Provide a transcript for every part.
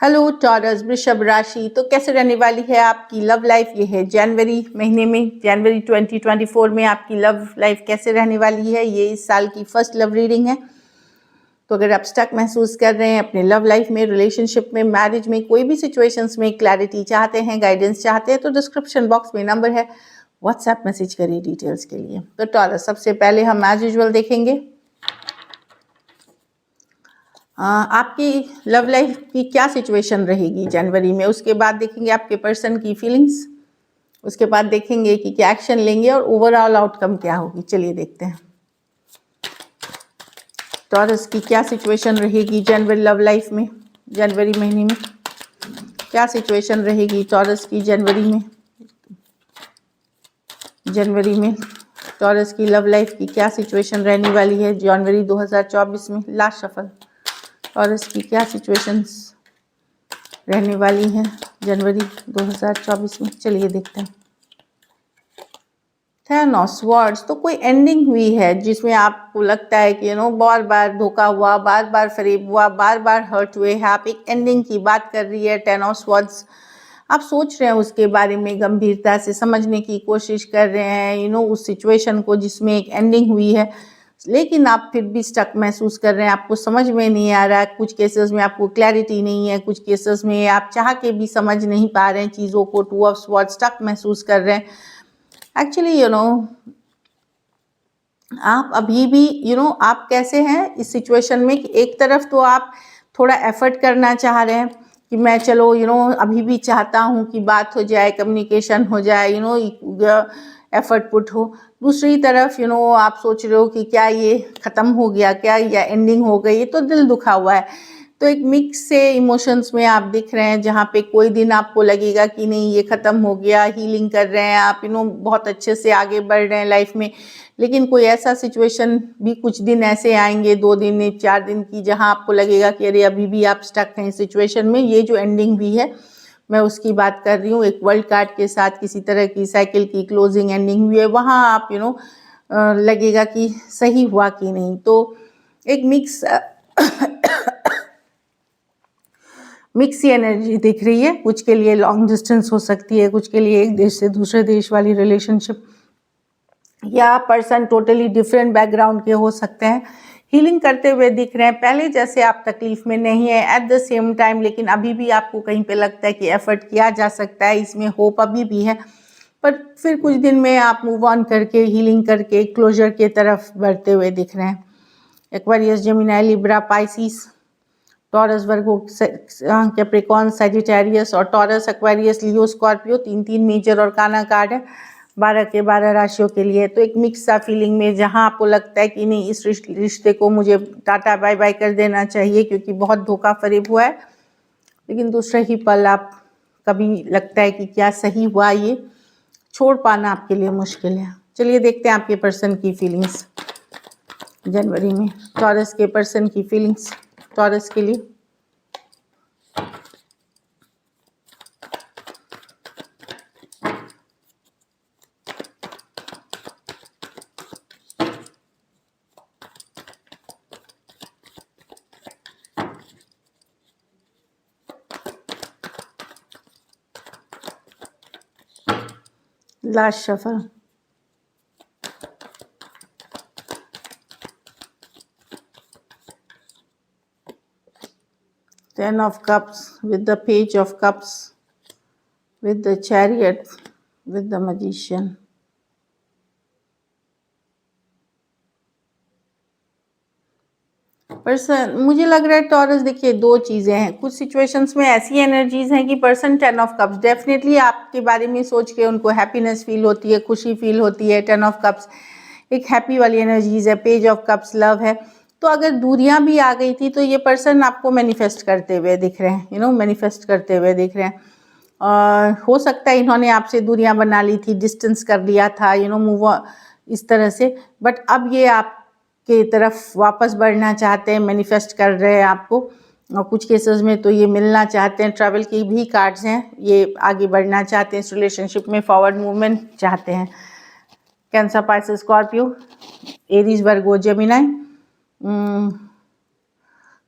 Hello taurus वृषभ राशि, तो कैसे रहने वाली है आपकी लव लाइफ। ये है जनवरी महीने में, जनवरी 2024 में आपकी लव लाइफ कैसे रहने वाली है। ये इस साल की फर्स्ट लव रीडिंग है। तो अगर आप स्टक महसूस कर रहे हैं अपने लव लाइफ में, रिलेशनशिप में, मैरिज में, कोई भी सिचुएशंस में क्लैरिटी चाहते हैं, गाइडेंस चाहते हैं, तो डिस्क्रिप्शन बॉक्स में नंबर है, व्हाट्सएप मैसेज करिए डिटेल्स के लिए। तो टॉरस, सबसे पहले हम एज यूजुअल देखेंगे आपकी लव लाइफ की क्या सिचुएशन रहेगी जनवरी में। उसके बाद देखेंगे आपके पर्सन की फीलिंग्स, उसके बाद देखेंगे कि क्या एक्शन लेंगे और ओवरऑल आउटकम क्या होगी। चलिए देखते हैं टॉरस की क्या सिचुएशन रहेगी जनवरी लव लाइफ में। जनवरी महीने में क्या सिचुएशन रहेगी टॉरस की जनवरी में टॉरस की लव लाइफ की क्या सिचुएशन रहने वाली है जनवरी 2024 में। लास्ट शफल, टॉरस की क्या सिचुएशंस रहने वाली हैं जनवरी 2024 में। चलिए देखते हैं। 10 ऑफ स्वॉर्ड्स, तो कोई एंडिंग हुई है जिसमें आपको लगता है कि बार बार धोखा हुआ, बार बार फरेब हुआ, बार बार हर्ट हुए हैं। आप एक एंडिंग की बात कर रही है। 10 ऑफ स्वॉर्ड्स, आप सोच रहे हैं उसके बारे में, गंभीरता से समझने की कोशिश कर रहे हैं उस सिचुएशन को जिसमें एक एंडिंग हुई है, लेकिन आप फिर भी स्टक महसूस कर रहे हैं। आपको समझ में नहीं आ रहा है, कुछ केसेस में आपको क्लैरिटी नहीं है, कुछ केसेस में आप चाह के भी समझ नहीं पा रहे हैं चीज़ों को। 2 ऑफ स्वॉर्ड्स, स्टक महसूस कर रहे हैं। एक्चुअली आप अभी भी आप कैसे हैं इस सिचुएशन में कि एक तरफ तो आप थोड़ा एफर्ट करना चाह रहे हैं कि मैं चलो अभी भी चाहता हूँ कि बात हो जाए, कम्युनिकेशन हो जाए, एफर्ट पुट हो। दूसरी तरफ आप सोच रहे हो कि क्या ये ख़त्म हो गया क्या, या एंडिंग हो गई। ये तो दिल दुखा हुआ है। तो एक मिक्स से इमोशंस में आप दिख रहे हैं, जहाँ पे कोई दिन आपको लगेगा कि नहीं ये ख़त्म हो गया, हीलिंग कर रहे हैं आप, बहुत अच्छे से आगे बढ़ रहे हैं लाइफ में। लेकिन कोई ऐसा सिचुएशन भी कुछ दिन ऐसे आएंगे, 2 दिन 4 दिन की, जहाँ आपको लगेगा कि अरे अभी भी आप स्टक हैं इस सिचुएशन में। ये जो एंडिंग भी है मैं उसकी बात कर रही हूँ। एक वर्ल्ड कार्ड के साथ किसी तरह की साइकिल की क्लोजिंग एंडिंग हुई है, वहाँ आप लगेगा कि सही हुआ कि नहीं। तो एक मिक्स सी एनर्जी दिख रही है। कुछ के लिए लॉन्ग डिस्टेंस हो सकती है, कुछ के लिए एक देश से दूसरे देश वाली रिलेशनशिप, या पर्सन टोटली डिफरेंट बैकग्राउंड के हो सकते हैं। हीलिंग करते हुए दिख रहे हैं। पहले जैसे आप तकलीफ में नहीं है एट द सेम टाइम, लेकिन अभी भी आपको कहीं पे लगता है कि एफर्ट किया जा सकता है, इसमें होप अभी भी है। पर फिर कुछ दिन में आप मूव ऑन करके, हीलिंग करके क्लोजर के तरफ बढ़ते हुए दिख रहे हैं। Aquarius, Gemini, Libra, Pisces, Taurus, Virgo, Capricorn, Sagittarius और Taurus, Aquarius, Leo, Scorpio, 3 major arcana card है 12 के 12 राशियों के लिए। तो एक मिक्स सा फीलिंग में, जहां आपको लगता है कि नहीं इस रिश्ते को मुझे टाटा बाय बाय कर देना चाहिए क्योंकि बहुत धोखा फरेब हुआ है, लेकिन दूसरे ही पल आप कभी लगता है कि क्या सही हुआ, ये छोड़ पाना आपके लिए मुश्किल है। चलिए देखते हैं आपके पर्सन की फीलिंग्स जनवरी में। टॉरस के पर्सन की फीलिंग्स टॉरस के लिए। Last shuffle, Ten of Cups with the Page of Cups, with the Chariot, with the Magician. Person, मुझे लग रहा है टॉरस, देखिए 2 चीज़ें हैं। कुछ सिचुएशंस में ऐसी एनर्जीज हैं कि पर्सन 10 ऑफ कप्स डेफिनेटली आपके बारे में सोच के उनको हैप्पीनेस फील होती है, खुशी फील होती है। 10 ऑफ कप्स एक हैप्पी वाली एनर्जीज है। पेज ऑफ कप्स लव है। तो अगर दूरियां भी आ गई थी तो ये पर्सन आपको मैनिफेस्ट करते हुए दिख रहे हैं, मैनिफेस्ट करते हुए दिख रहे हैं। और हो सकता है इन्होंने आपसे दूरियां बना ली थी, डिस्टेंस कर लिया था, मूव इस तरह से। बट अब ये आपके तरफ वापस बढ़ना चाहते हैं, मैनिफेस्ट कर रहे हैं आपको। और कुछ केसेस में तो ये मिलना चाहते हैं। ट्रैवल की भी कार्ड्स हैं, ये आगे बढ़ना चाहते हैं, इस रिलेशनशिप में फॉरवर्ड मूवमेंट चाहते हैं। कैंसर, पाइसेस, स्कॉर्पियो, एरीज, वर्गो, जेमिनी।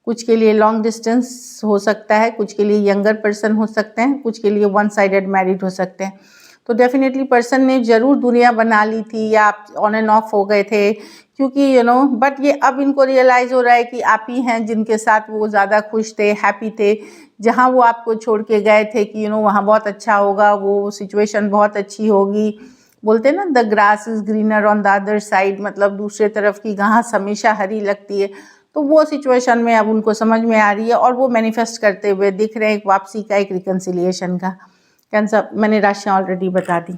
कुछ के लिए लॉन्ग डिस्टेंस हो सकता है, कुछ के लिए यंगर पर्सन हो सकते हैं, कुछ के लिए वन साइडेड मैरिड हो सकते हैं। तो डेफिनेटली पर्सन ने ज़रूर दुनिया बना ली थी या आप ऑन एंड ऑफ हो गए थे, क्योंकि बट ये अब इनको रियलाइज़ हो रहा है कि आप ही हैं जिनके साथ वो ज़्यादा खुश थे, हैप्पी थे, जहाँ वो आपको छोड़ के गए थे कि वहाँ बहुत अच्छा होगा, वो सिचुएशन बहुत अच्छी होगी। बोलते हैं ना, the grass is greener on the other side, मतलब दूसरे तरफ की घास हमेशा हरी लगती है। तो वो सिचुएशन में अब उनको समझ में आ रही है और वो मैनिफेस्ट करते हुए दिख रहे हैं, एक वापसी का, एक रिकन्सिलिएशन का। कैंसर, मैंने राशियाँ ऑलरेडी बता दी।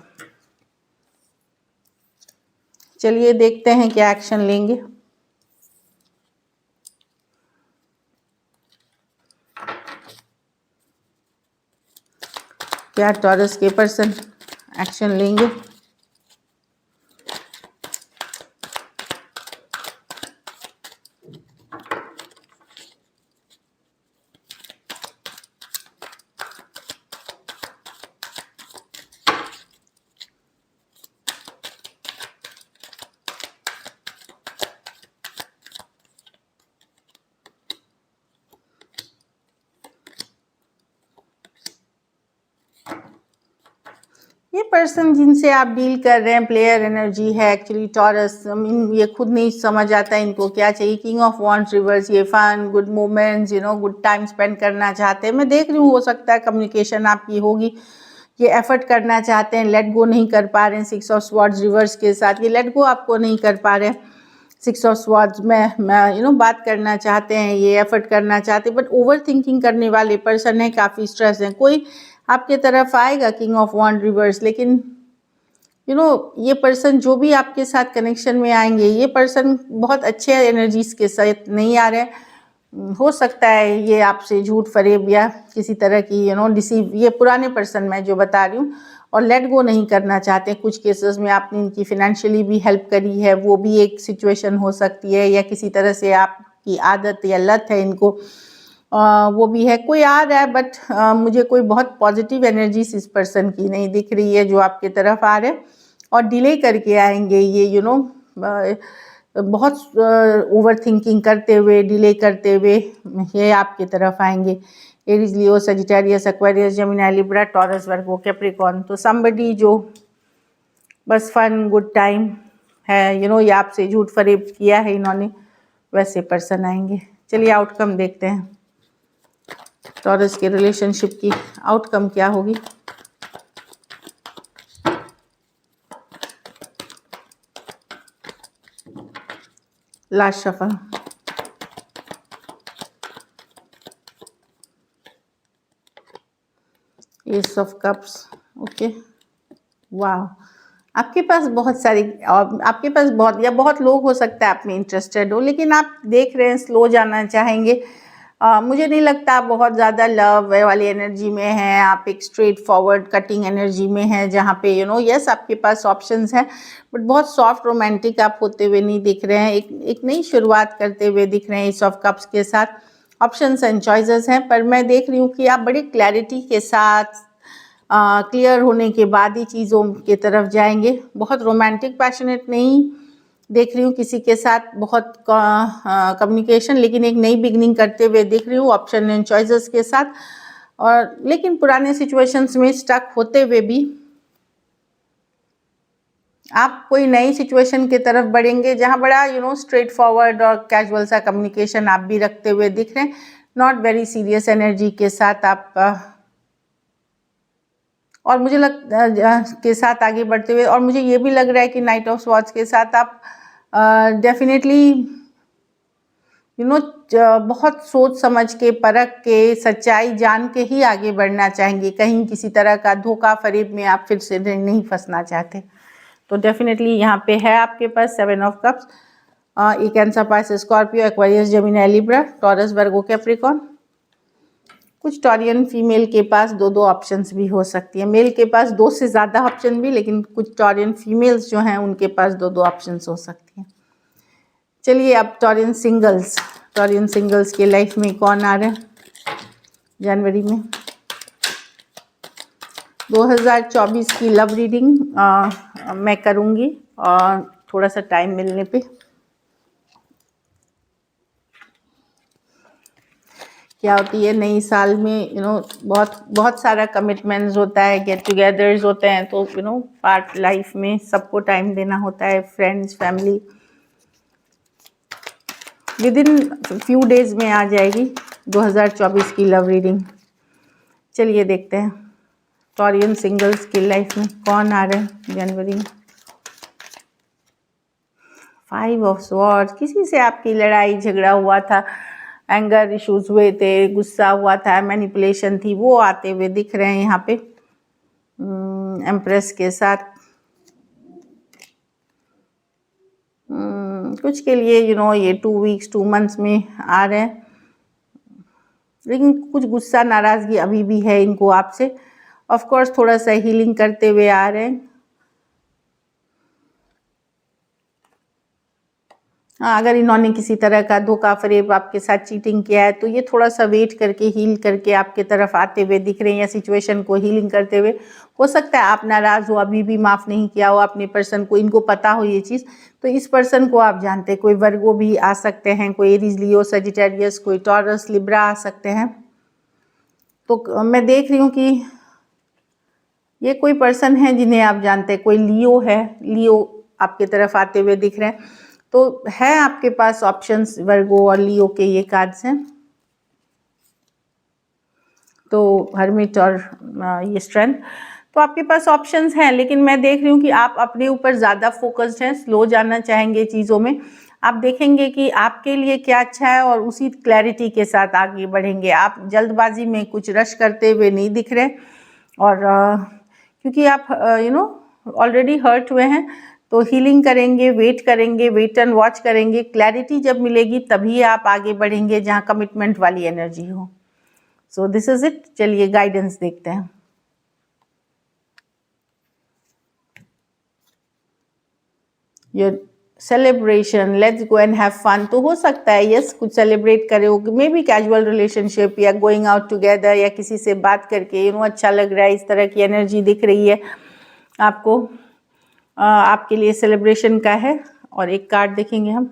चलिए देखते हैं क्या एक्शन लेंगे। क्या टॉरस के पर्सन एक्शन लेंगे? ये पर्सन जिनसे आप डील कर रहे हैं, प्लेयर एनर्जी है एक्चुअली टॉरस। ये खुद नहीं समझ आता है इनको क्या चाहिए। किंग ऑफ वॉन्ड्स रिवर्स, ये fun, good moments, good time spend करना चाहते हैं। मैं देख रही हूँ, हो सकता है कम्युनिकेशन आपकी होगी, ये एफर्ट करना चाहते हैं, लेट गो नहीं कर पा रहे हैं। 6 ऑफ स्वॉर्ड्स रिवर्स के साथ ये लेट गो आपको नहीं कर पा रहे हैं। 6 ऑफ स्वॉर्ड्स में बात करना चाहते हैं, ये एफर्ट करना चाहते हैं, बट ओवर थिंकिंग करने वाले पर्सन है, काफ़ी स्ट्रेस है। कोई आपके तरफ आएगा किंग ऑफ वॉन्ड रिवर्स, लेकिन ये पर्सन जो भी आपके साथ कनेक्शन में आएंगे, ये पर्सन बहुत अच्छे एनर्जीज के साथ नहीं आ रहे हैं। हो सकता है ये आपसे झूठ फरेब या किसी तरह की डिसीव, ये पुराने पर्सन मैं जो बता रही हूँ, और लेट गो नहीं करना चाहते। कुछ केसेस में आपने इनकी फिनेंशियली भी हेल्प करी है, वो भी एक सिचुएशन हो सकती है, या किसी तरह से आपकी आदत या लत है इनको, वो भी है। कोई आ रहा है, बट मुझे कोई बहुत पॉजिटिव एनर्जी इस पर्सन की नहीं दिख रही है जो आपके तरफ आ रहे हैं, और डिले करके आएंगे ये बहुत ओवर थिंकिंग करते हुए, डिले करते हुए ये आपकी तरफ आएंगे। Aries, Leo, Sagittarius, Aquarius, Gemini, Libra, Taurus, Virgo, Capricorn. तो समबडी जो बस फन, गुड टाइम है, ये आपसे झूठ फरेब किया है इन्होंने, वैसे पर्सन आएंगे। चलिए आउटकम देखते हैं, टॉरस के रिलेशनशिप की आउटकम क्या होगी। Last shuffle, S of cups. Okay, वाह, आपके पास बहुत सारी, आपके पास बहुत लोग हो सकता है आप में इंटरेस्टेड हो, लेकिन आप देख रहे हैं स्लो जाना चाहेंगे। मुझे नहीं लगता आप बहुत ज़्यादा लव वाली एनर्जी में हैं। आप एक स्ट्रेट फॉरवर्ड कटिंग एनर्जी में हैं, जहाँ पे यस आपके पास ऑप्शंस हैं, बट बहुत सॉफ्ट रोमांटिक आप होते हुए नहीं दिख रहे हैं। एक नई शुरुआत करते हुए दिख रहे हैं इस ऑफ कप्स के साथ। ऑप्शंस एंड चॉइसेस हैं, पर मैं देख रही हूँ कि आप बड़ी क्लैरिटी के साथ, क्लियर होने के बाद ही चीज़ों की तरफ जाएंगे। बहुत रोमांटिक पैशनेट नहीं देख रही हूँ किसी के साथ, बहुत कम्युनिकेशन, लेकिन एक नई बिगनिंग करते हुए दिख रही हूँ ऑप्शन एंड चॉइसेस के साथ। और लेकिन पुराने सिचुएशंस में स्टक होते हुए भी आप कोई नई सिचुएशन की तरफ बढ़ेंगे, जहाँ बड़ा स्ट्रेट फॉरवर्ड और कैजुअल सा कम्युनिकेशन आप भी रखते हुए दिख रहे हैं। नॉट वेरी सीरियस एनर्जी के साथ आप और मुझे के साथ आगे बढ़ते हुए, और मुझे ये भी लग रहा है कि नाइट ऑफ स्वॉर्ड्स के साथ आप डेफिनेटली बहुत सोच समझ के, परख के, सच्चाई जान के ही आगे बढ़ना चाहेंगे। कहीं किसी तरह का धोखा फरेब में आप फिर से नहीं फंसना चाहते। तो डेफिनेटली यहाँ पे है आपके पास 7 ऑफ कप्स, एक Cancer, Pisces, Scorpio, Aquarius, Gemini, Libra, Taurus, Virgo, Capricorn. कुछ टॉरियन फीमेल के पास 2-2 ऑप्शंस भी हो सकती है, मेल के पास 2 से ज़्यादा ऑप्शन भी, लेकिन कुछ टॉरियन फीमेल्स जो हैं उनके पास 2-2 ऑप्शंस हो सकती हैं। चलिए अब टॉरियन सिंगल्स के लाइफ में कौन आ रहे हैं जनवरी में 2024 की लव रीडिंग मैं करूँगी, और थोड़ा सा टाइम मिलने पे। क्या होती है नई साल में, बहुत बहुत सारा कमिटमेंट्स होता है, गेट टुगेदर्स होते हैं, तो पार्ट लाइफ में सबको टाइम देना होता है, friends, family. With in few days में आ जाएगी 2024 की लव रीडिंग। चलिए देखते हैं टॉरियन सिंगल्स की लाइफ में कौन आ रहे हैं जनवरी में। 5 ऑफ स्वॉर्ड्स, किसी से आपकी लड़ाई झगड़ा हुआ था, एंगर इश्यूज हुए थे, गुस्सा हुआ था, मैनिपुलेशन थी, वो आते हुए दिख रहे हैं यहाँ पे एम्प्रेस के साथ। कुछ के लिए ये 2 वीक्स 2 मंथ्स में आ रहे हैं, लेकिन कुछ गुस्सा नाराज़गी अभी भी है इनको आपसे। ऑफ कोर्स थोड़ा सा हीलिंग करते हुए आ रहे हैं। हाँ, अगर इन्होंने किसी तरह का धोखा फरेब आपके साथ चीटिंग किया है तो ये थोड़ा सा वेट करके हील करके आपके तरफ आते हुए दिख रहे हैं, या सिचुएशन को हीलिंग करते हुए। हो सकता है आप नाराज़ हो, अभी भी माफ़ नहीं किया हो अपने पर्सन को, इनको पता हो ये चीज़, तो इस पर्सन को आप जानते हैं। कोई वर्गो भी आ सकते हैं, कोई एरीज, लियो, सजिटेरियस, कोई टॉरस, लिब्रा आ सकते हैं। तो मैं देख रही हूँ कि ये कोई पर्सन है जिन्हें आप जानते हैं, कोई लियो है, लियो आपके तरफ आते हुए दिख रहे हैं। तो है आपके पास ऑप्शंस, वर्गो और लियो के ये कार्ड्स हैं, तो हर्मिट और ये स्ट्रेंथ, तो आपके पास ऑप्शंस हैं। लेकिन मैं देख रही हूँ कि आप अपने ऊपर ज़्यादा फोकस्ड हैं, स्लो जाना चाहेंगे चीज़ों में। आप देखेंगे कि आपके लिए क्या अच्छा है और उसी क्लैरिटी के साथ आगे बढ़ेंगे। आप जल्दबाजी में कुछ रश करते हुए नहीं दिख रहे, और क्योंकि आप ऑलरेडी हर्ट हुए हैं, तो हीलिंग करेंगे, वेट एंड वॉच करेंगे। क्लैरिटी जब मिलेगी तभी आप आगे बढ़ेंगे जहाँ कमिटमेंट वाली एनर्जी हो। So this is it. चलिए गाइडेंस देखते हैं। Your celebration, let's go and have fun. तो हो सकता है यस कुछ सेलिब्रेट करे हो, मे बी कैजुअल रिलेशनशिप या गोइंग आउट टुगेदर, या किसी से बात करके अच्छा लग रहा है, इस तरह की एनर्जी दिख रही है आपको। आपके लिए सेलिब्रेशन का है। और एक कार्ड देखेंगे हम।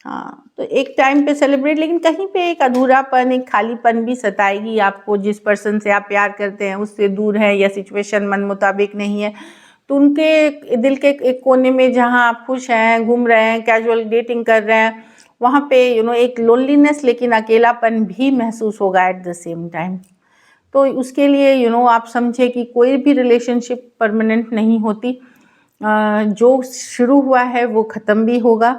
हाँ, तो एक टाइम पे सेलिब्रेट, लेकिन कहीं पे एक अधूरापन, एक खालीपन भी सताएगी आपको। जिस पर्सन से आप प्यार करते हैं उससे दूर है, या सिचुएशन मन मुताबिक नहीं है, तो उनके दिल के एक कोने में जहाँ आप खुश हैं, घूम रहे हैं, कैजुअल डेटिंग कर रहे हैं, वहाँ पे एक लोनलीनेस, लेकिन अकेलापन भी महसूस होगा एट द सेम टाइम। तो उसके लिए आप समझे कि कोई भी रिलेशनशिप परमानेंट नहीं होती। जो शुरू हुआ है वो ख़त्म भी होगा,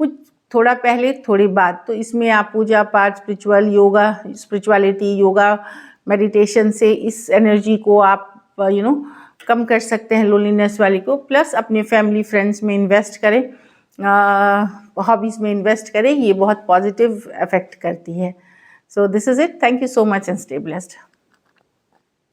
कुछ थोड़ा पहले थोड़ी बाद। तो इसमें आप पूजा पाठ, स्पिरिचुअलिटी, योगा, मेडिटेशन से इस एनर्जी को आप कम कर सकते हैं, लोनलीनेस वाली को। प्लस अपने फैमिली फ्रेंड्स में इन्वेस्ट करें, हॉबीज़ में इन्वेस्ट करें, ये बहुत पॉजिटिव इफेक्ट करती है। So this is it. Thank you so much and stay blessed.